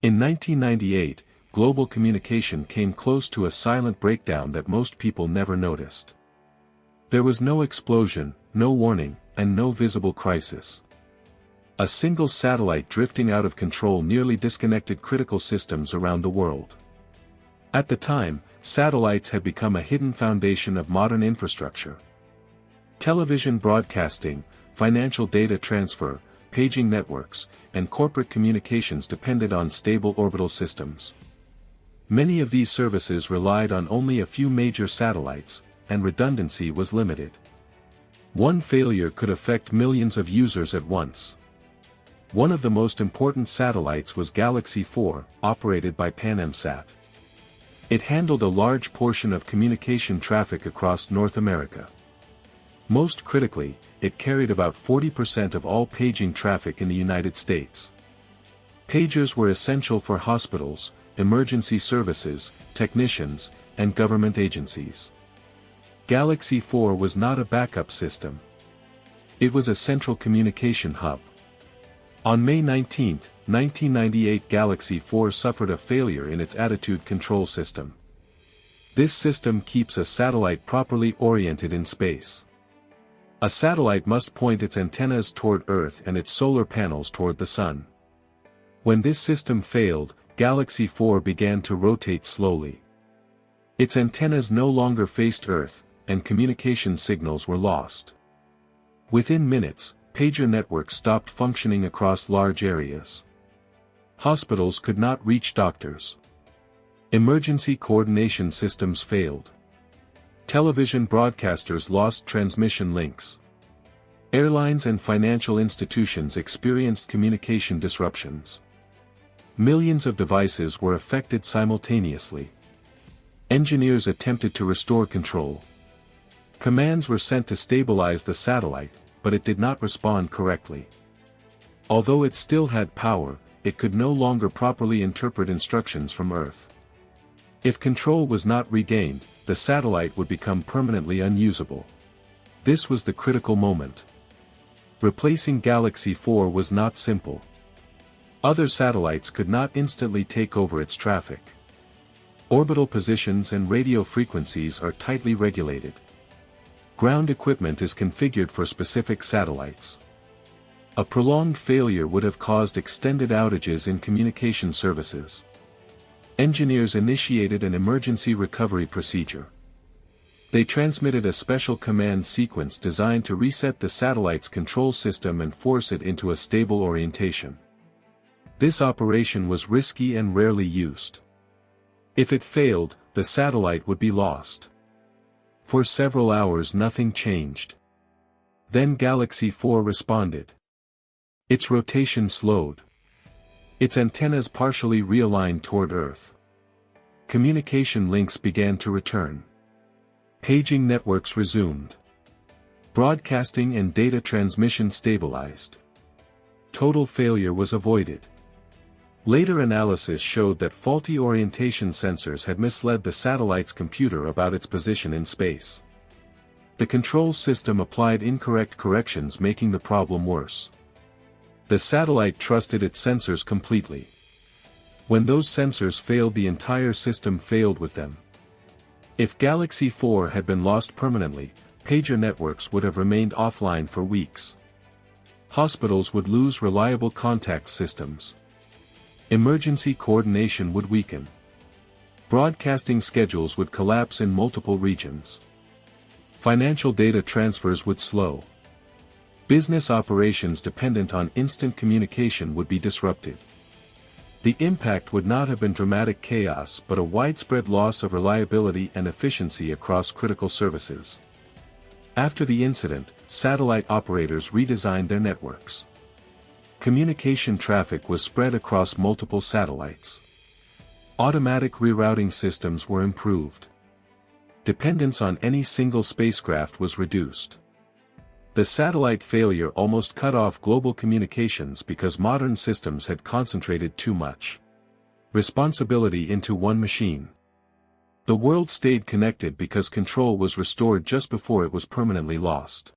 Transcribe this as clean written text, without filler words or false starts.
In 1998, global communication came close to a silent breakdown that most people never noticed. There was no explosion, no warning, and no visible crisis. A single satellite drifting out of control nearly disconnected critical systems around the world. At the time, satellites had become a hidden foundation of modern infrastructure. Television broadcasting, financial data transfer, paging networks, and corporate communications depended on stable orbital systems. Many of these services relied on only a few major satellites, and redundancy was limited. One failure could affect millions of users at once. One of the most important satellites was Galaxy 4, operated by PanAmSat. It handled a large portion of communication traffic across North America. Most critically, it carried about 40% of all paging traffic in the United States. Pagers were essential for hospitals, emergency services, technicians, and government agencies. Galaxy 4 was not a backup system. It was a central communication hub. On May 19, 1998, Galaxy 4 suffered a failure in its attitude control system. This system keeps a satellite properly oriented in space. A satellite must point its antennas toward Earth and its solar panels toward the Sun. When this system failed, Galaxy 4 began to rotate slowly. Its antennas no longer faced Earth, and communication signals were lost. Within minutes, pager networks stopped functioning across large areas. Hospitals could not reach doctors. Emergency coordination systems failed. Television broadcasters lost transmission links. Airlines and financial institutions experienced communication disruptions. Millions of devices were affected simultaneously. Engineers attempted to restore control. Commands were sent to stabilize the satellite, but it did not respond correctly. Although it still had power, it could no longer properly interpret instructions from Earth. If control was not regained, the satellite would become permanently unusable. This was the critical moment. Replacing Galaxy 4 was not simple. Other satellites could not instantly take over its traffic. Orbital positions and radio frequencies are tightly regulated. Ground equipment is configured for specific satellites. A prolonged failure would have caused extended outages in communication services. Engineers initiated an emergency recovery procedure. They transmitted a special command sequence designed to reset the satellite's control system and force it into a stable orientation. This operation was risky and rarely used. If it failed, the satellite would be lost. For several hours nothing changed. Then Galaxy 4 responded. Its rotation slowed. Its antennas partially realigned toward Earth. Communication links began to return. Paging networks resumed. Broadcasting and data transmission stabilized. Total failure was avoided. Later analysis showed that faulty orientation sensors had misled the satellite's computer about its position in space. The control system applied incorrect corrections, making the problem worse. The satellite trusted its sensors completely. When those sensors failed, the entire system failed with them. If Galaxy 4 had been lost permanently, pager networks would have remained offline for weeks. Hospitals would lose reliable contact systems. Emergency coordination would weaken. Broadcasting schedules would collapse in multiple regions. Financial data transfers would slow. Business operations dependent on instant communication would be disrupted. The impact would not have been dramatic chaos but a widespread loss of reliability and efficiency across critical services. After the incident, satellite operators redesigned their networks. Communication traffic was spread across multiple satellites. Automatic rerouting systems were improved. Dependence on any single spacecraft was reduced. The satellite failure almost cut off global communications because modern systems had concentrated too much responsibility into one machine. The world stayed connected because control was restored just before it was permanently lost.